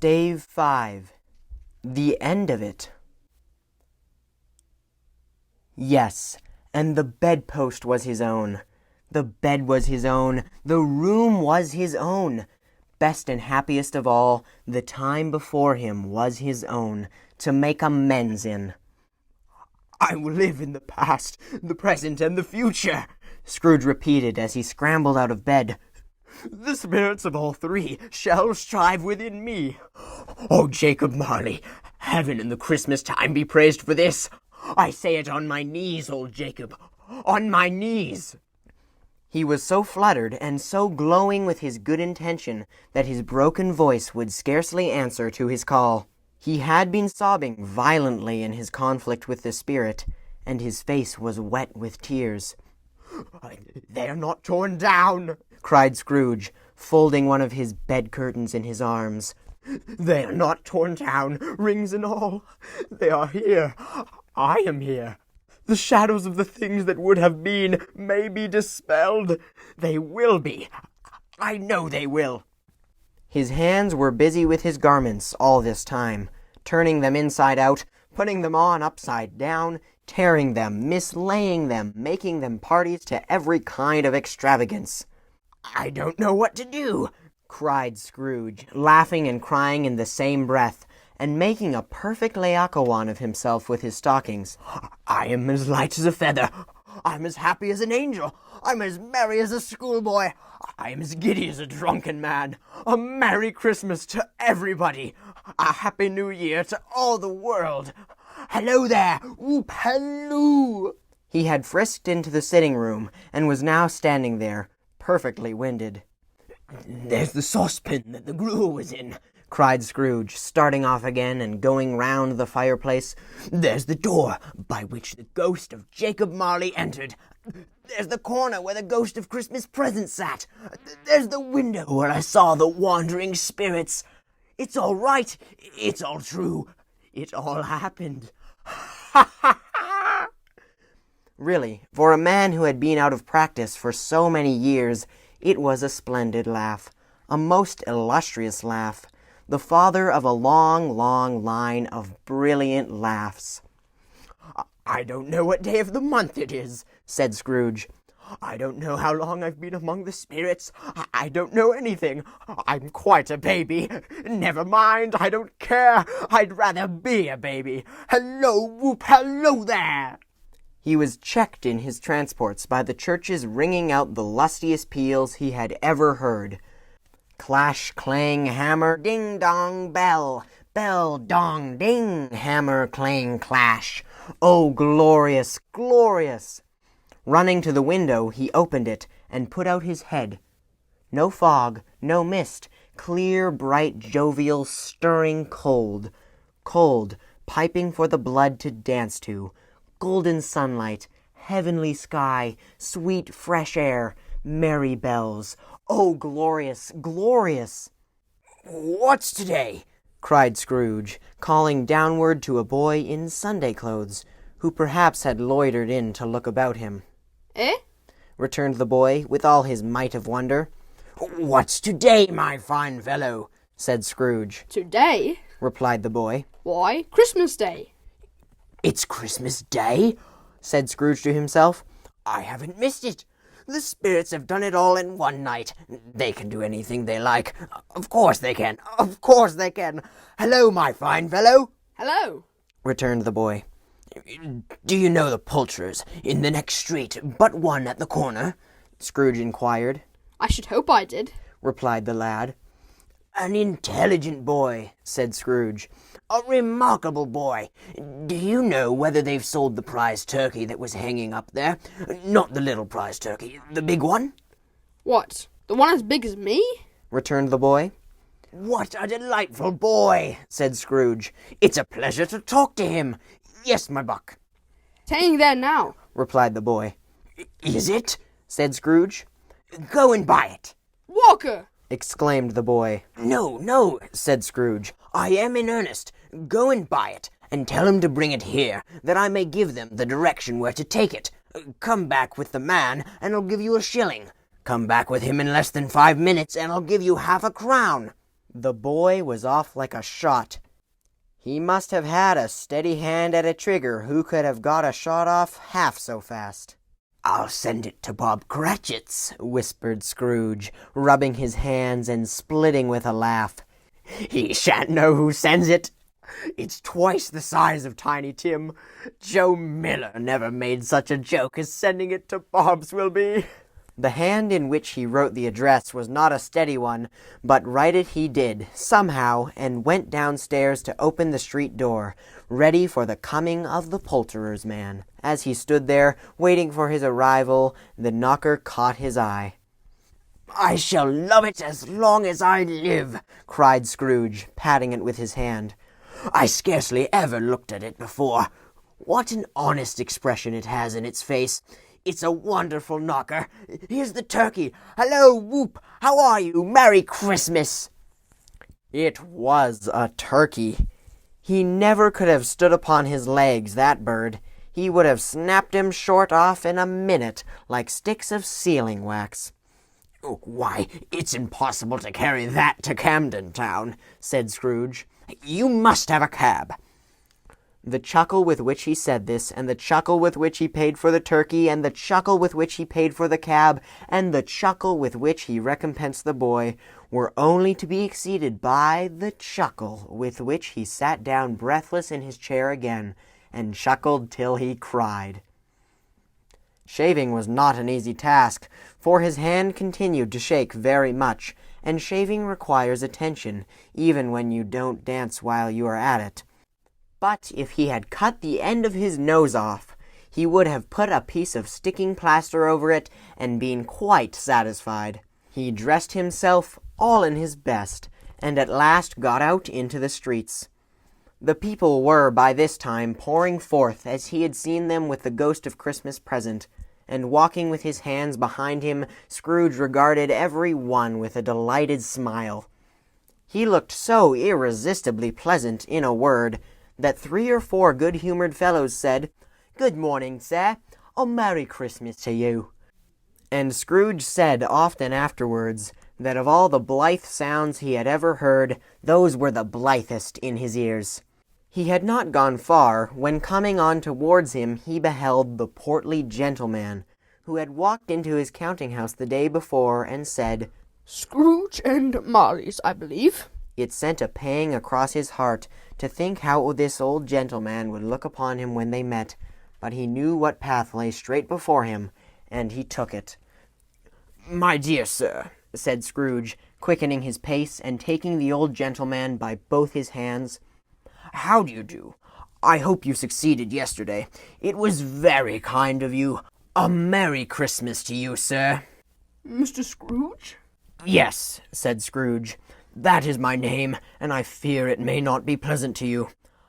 Stave 5. The End of It. Yes, and the bedpost was his own. The bed was his own. The room was his own. Best and happiest of all, the time before him was his own, to make amends in. "I will live in the past, the present, and the future," Scrooge repeated as he scrambled out of bed. "The spirits of all three shall strive within me. Oh, Jacob Marley, heaven and the Christmas time be praised for this. I say it on my knees, old Jacob, on my knees." He was so fluttered and so glowing with his good intention that his broken voice would scarcely answer to his call. He had been sobbing violently in his conflict with the spirit, and his face was wet with tears. "They are not torn down," cried Scrooge, folding one of his bed curtains in his arms. "They are not torn down, rings and all. They are here. I am here. The shadows of the things that would have been may be dispelled. They will be. I know they will." His hands were busy with his garments all this time, turning them inside out, putting them on upside down, tearing them, mislaying them, making them parties to every kind of extravagance. "I don't know what to do," cried Scrooge, laughing and crying in the same breath, and making a perfect Laocoon of himself with his stockings. "I am as light as a feather. I'm as happy as an angel. I'm as merry as a schoolboy. I am as giddy as a drunken man. A Merry Christmas to everybody. A Happy New Year to all the world. Hello there! Whoop halloo!" He had frisked into the sitting room, and was now standing there, perfectly winded. "There's the saucepan that the gruel was in," cried Scrooge, starting off again and going round the fireplace. "There's the door by which the ghost of Jacob Marley entered. There's the corner where the ghost of Christmas present sat. There's the window where I saw the wandering spirits. It's all right. It's all true. It all happened. Ha ha ha!" Really, for a man who had been out of practice for so many years, it was a splendid laugh, a most illustrious laugh, the father of a long, long line of brilliant laughs. "I don't know what day of the month it is," said Scrooge. "I don't know how long I've been among the spirits. I don't know anything. I'm quite a baby. Never mind, I don't care. I'd rather be a baby. Hello, whoop, hello there!" He was checked in his transports by the churches ringing out the lustiest peals he had ever heard. Clash, clang, hammer, ding, dong, bell. Bell, dong, ding, hammer, clang, clash. Oh, glorious, glorious! Running to the window, he opened it and put out his head. No fog, no mist, clear, bright, jovial, stirring cold. Cold, piping for the blood to dance to. Golden sunlight, heavenly sky, sweet fresh air, merry bells. Oh, glorious, glorious! "What's today?" cried Scrooge, calling downward to a boy in Sunday clothes, who perhaps had loitered in to look about him. "Eh?" returned the boy, with all his might of wonder. "What's today, my fine fellow?" said Scrooge. "Today?" replied the boy. "Why, Christmas Day." "It's Christmas Day?" said Scrooge to himself. "I haven't missed it. The spirits have done it all in one night. They can do anything they like. Of course they can. Of course they can. Hello, my fine fellow." "Hello." returned the boy. "Do you know the poulterers in the next street, but one at the corner?" Scrooge inquired. "I should hope I did," replied the lad. "An intelligent boy," said Scrooge. "A remarkable boy. Do you know whether they've sold the prize turkey that was hanging up there? Not the little prize turkey, the big one?" "What, the one as big as me?" returned the boy. "What a delightful boy!" said Scrooge. "It's a pleasure to talk to him. Yes, my buck." "It's hanging there now," replied the boy. "Is it?" said Scrooge. "Go and buy it." "Walker!" exclaimed the boy. "No, no," said Scrooge. "I am in earnest. Go and buy it, and tell him to bring it here, that I may give them the direction where to take it. Come back with the man, and I'll give you a shilling. Come back with him in less than 5 minutes, and I'll give you half a crown. The boy was off like a shot. He must have had a steady hand at a trigger who could have got a shot off half so fast. "I'll send it to Bob Cratchit's," whispered Scrooge, rubbing his hands and splitting with a laugh. "He shan't know who sends it. It's twice the size of Tiny Tim. Joe Miller never made such a joke as sending it to Bob's will be." The hand in which he wrote the address was not a steady one, but write it he did, somehow, and went downstairs to open the street door, ready for the coming of the poulterer's man. As he stood there, waiting for his arrival, the knocker caught his eye. "I shall love it as long as I live," cried Scrooge, patting it with his hand. "I scarcely ever looked at it before. What an honest expression it has in its face. It's a wonderful knocker. Here's the turkey. Hello, Whoop. How are you? Merry Christmas." It was a turkey. He never could have stood upon his legs, that bird. He would have snapped him short off in a minute, like sticks of sealing wax. "Why, it's impossible to carry that to Camden Town," said Scrooge. "You must have a cab." The chuckle with which he said this, and the chuckle with which he paid for the turkey, and the chuckle with which he paid for the cab, and the chuckle with which he recompensed the boy, were only to be exceeded by the chuckle with which he sat down breathless in his chair again, and chuckled till he cried. Shaving was not an easy task, for his hand continued to shake very much, and shaving requires attention, even when you don't dance while you are at it. But if he had cut the end of his nose off, he would have put a piece of sticking plaster over it and been quite satisfied. He dressed himself all in his best, and at last got out into the streets. The people were by this time pouring forth as he had seen them with the ghost of Christmas present, and walking with his hands behind him, Scrooge regarded every one with a delighted smile. He looked so irresistibly pleasant, in a word, that 3 or 4 good-humored fellows said, "Good morning, sir. A Merry Christmas to you." And Scrooge said often afterwards that of all the blithe sounds he had ever heard, those were the blithest in his ears. He had not gone far, when coming on towards him he beheld the portly gentleman, who had walked into his counting-house the day before, and said, "Scrooge and Marley's, I believe." It sent a pang across his heart to think how this old gentleman would look upon him when they met, but he knew what path lay straight before him, and he took it. "My dear sir," said Scrooge, quickening his pace and taking the old gentleman by both his hands, "how do you do? I hope you succeeded yesterday. It was very kind of you. A Merry Christmas to you, sir." "Mr. Scrooge?" "Yes," said Scrooge. "That is my name, and I fear it may not be pleasant to you.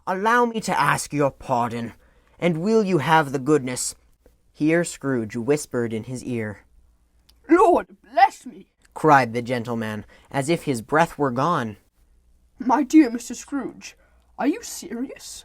Allow me to ask your pardon, and will you have the goodness—" Here Scrooge whispered in his ear. "Lord bless me!" cried the gentleman, as if his breath were gone. "My dear Mr. Scrooge, are you serious?"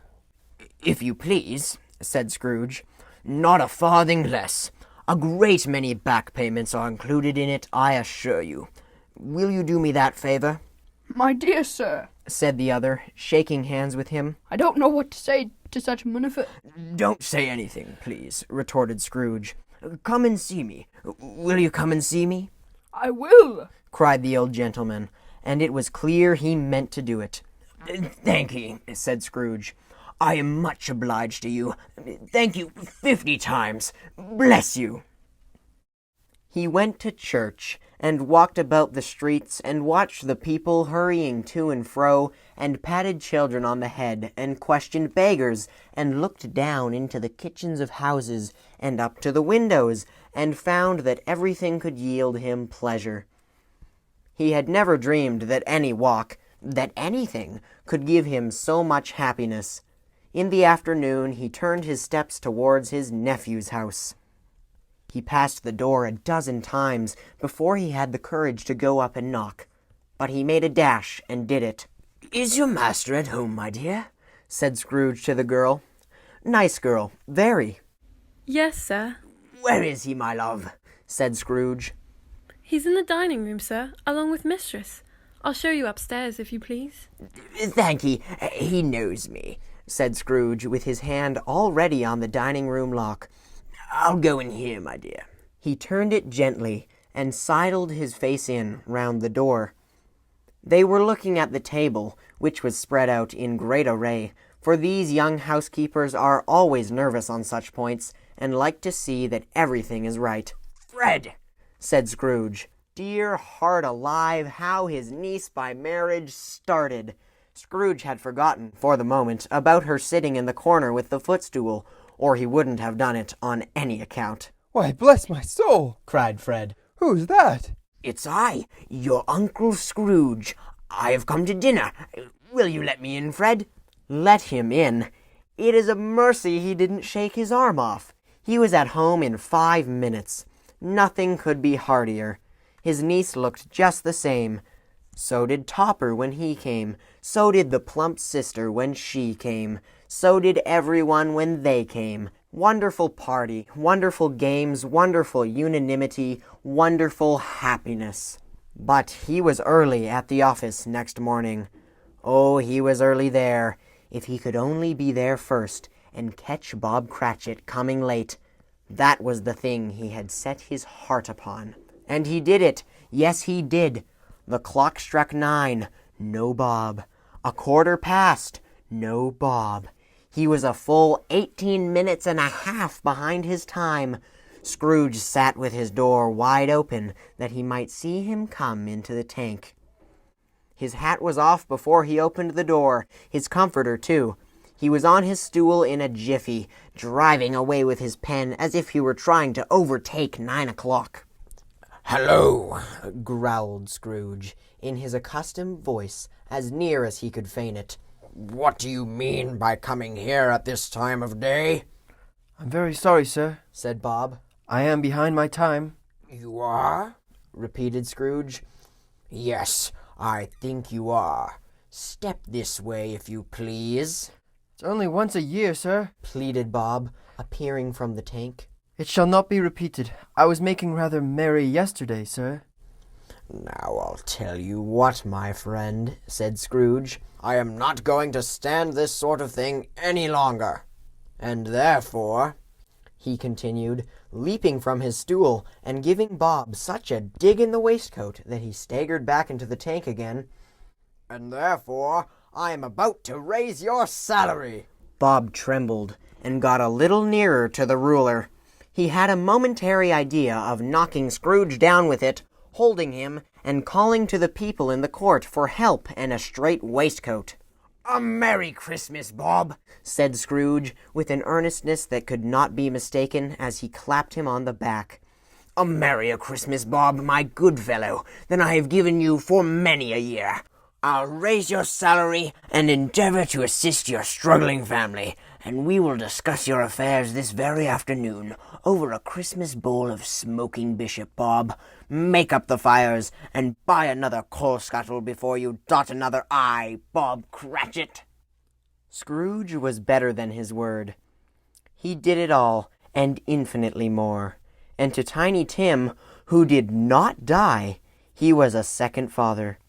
"If you please," said Scrooge. "Not a farthing less. A great many back payments are included in it, I assure you. Will you do me that favor?" "My dear sir," said the other, shaking hands with him. "I don't know what to say to such munafit." "Don't say anything, please," retorted Scrooge. "Come and see me. Will you come and see me?" "I will," cried the old gentleman, and it was clear he meant to do it. "Thank ye," said Scrooge. "I am much obliged to you. Thank you 50 times. Bless you." He went to church, and walked about the streets, and watched the people hurrying to and fro, and patted children on the head, and questioned beggars, and looked down into the kitchens of houses, and up to the windows, and found that everything could yield him pleasure. He had never dreamed that any walk, that anything, could give him so much happiness. In the afternoon he turned his steps towards his nephew's house. He passed the door a dozen times before he had the courage to go up and knock, but he made a dash and did it. "Is your master at home, my dear?" said Scrooge to the girl. "Nice girl, very." "Yes, sir." "Where is he, my love?" said Scrooge. "He's in the dining room, sir, along with mistress. I'll show you upstairs, if you please. Thank ye. He knows me, said Scrooge, with his hand already on the dining-room lock. I'll go in here, my dear. He turned it gently and sidled his face in round the door. They were looking at the table, which was spread out in great array, for these young housekeepers are always nervous on such points, and like to see that everything is right. Fred, said Scrooge. Dear heart alive, how his niece by marriage started. Scrooge had forgotten, for the moment, about her sitting in the corner with the footstool, or he wouldn't have done it on any account. Why, bless my soul, cried Fred. Who's that? It's I, your Uncle Scrooge. I have come to dinner. Will you let me in, Fred? Let him in? It is a mercy he didn't shake his arm off. He was at home in 5 minutes. Nothing could be heartier. His niece looked just the same. So did Topper when he came. So did the plump sister when she came. So did everyone when they came. Wonderful party, wonderful games, wonderful unanimity, wonderful happiness. But he was early at the office next morning. Oh, he was early there. If he could only be there first and catch Bob Cratchit coming late. That was the thing he had set his heart upon. And he did it. Yes, he did. The clock struck 9. No Bob. 1/4 past. No Bob. He was a full 18 minutes and a half behind his time. Scrooge sat with his door wide open that he might see him come into the tank. His hat was off before he opened the door, his comforter too. He was on his stool in a jiffy, driving away with his pen as if he were trying to overtake 9 o'clock. "Hello," growled Scrooge, in his accustomed voice, as near as he could feign it. "What do you mean by coming here at this time of day?" I'm very sorry, sir, said Bob. I am behind my time. "You are?" repeated Scrooge. "Yes, I think you are. Step this way, if you please." It's only once a year, sir, pleaded Bob, appearing from the tank. It shall not be repeated. I was making rather merry yesterday, sir. "Now I'll tell you what, my friend," said Scrooge. "I am not going to stand this sort of thing any longer. And therefore," he continued, leaping from his stool and giving Bob such a dig in the waistcoat that he staggered back into the tank again, "and therefore I am about to raise your salary." Bob trembled and got a little nearer to the ruler. He had a momentary idea of knocking Scrooge down with it, holding him, and calling to the people in the court for help and a straight waistcoat. "A Merry Christmas, Bob," said Scrooge, with an earnestness that could not be mistaken, as he clapped him on the back. "A merrier Christmas, Bob, my good fellow, than I have given you for many a year. I'll raise your salary and endeavor to assist your struggling family, and we will discuss your affairs this very afternoon over a Christmas bowl of smoking bishop, Bob. Make up the fires, and buy another coal scuttle before you dot another I, Bob Cratchit." Scrooge was better than his word. He did it all, and infinitely more. And to Tiny Tim, who did not die, he was a second father.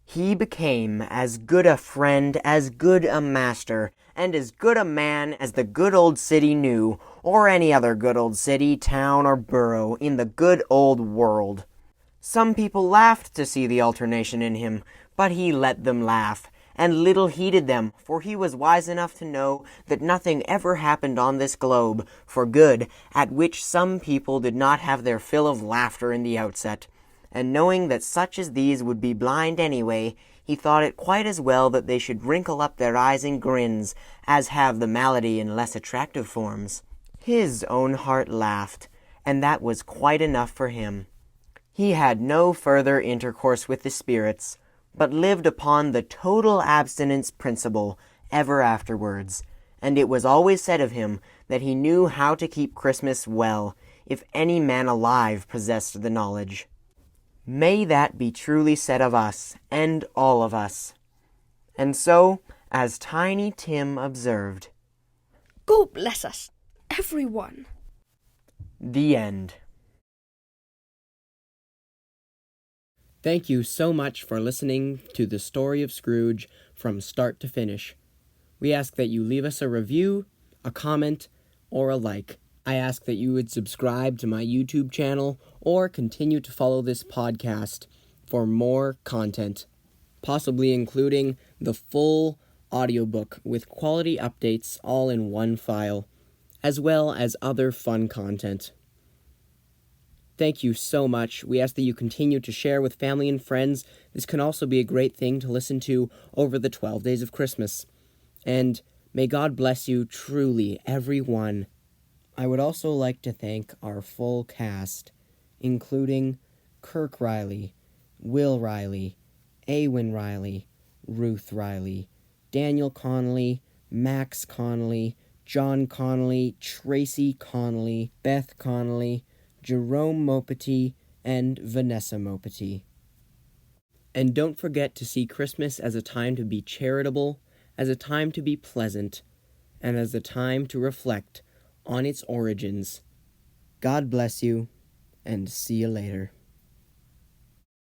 He became as good a friend, as good a master, and as good a man as the good old city knew, or any other good old city, town, or borough in the good old world. Some people laughed to see the alternation in him, but he let them laugh, and little heeded them, for he was wise enough to know that nothing ever happened on this globe for good at which some people did not have their fill of laughter in the outset. And knowing that such as these would be blind anyway, he thought it quite as well that they should wrinkle up their eyes in grins, as have the malady in less attractive forms. His own heart laughed, and that was quite enough for him. He had no further intercourse with the spirits, but lived upon the total abstinence principle ever afterwards, and it was always said of him that he knew how to keep Christmas well, if any man alive possessed the knowledge. May that be truly said of us, and all of us. And so, as Tiny Tim observed, God bless us, everyone. The end. Thank you so much for listening to the story of Scrooge from start to finish. We ask that you leave us a review, a comment, or a like. I ask that you would subscribe to my YouTube channel or continue to follow this podcast for more content, possibly including the full audiobook with quality updates all in one file, as well as other fun content. Thank you so much. We ask that you continue to share with family and friends. This can also be a great thing to listen to over the 12 days of Christmas. And may God bless you truly, everyone. I would also like to thank our full cast, including Kirk Riley, Will Riley, Awen Riley, Ruth Riley, Daniel Connolly, Max Connolly, John Connolly, Tracy Connolly, Beth Connolly, Jerome Mopety, and Vanessa Mopety. And don't forget to see Christmas as a time to be charitable, as a time to be pleasant, and as a time to reflect on its origins. God bless you, and see you later.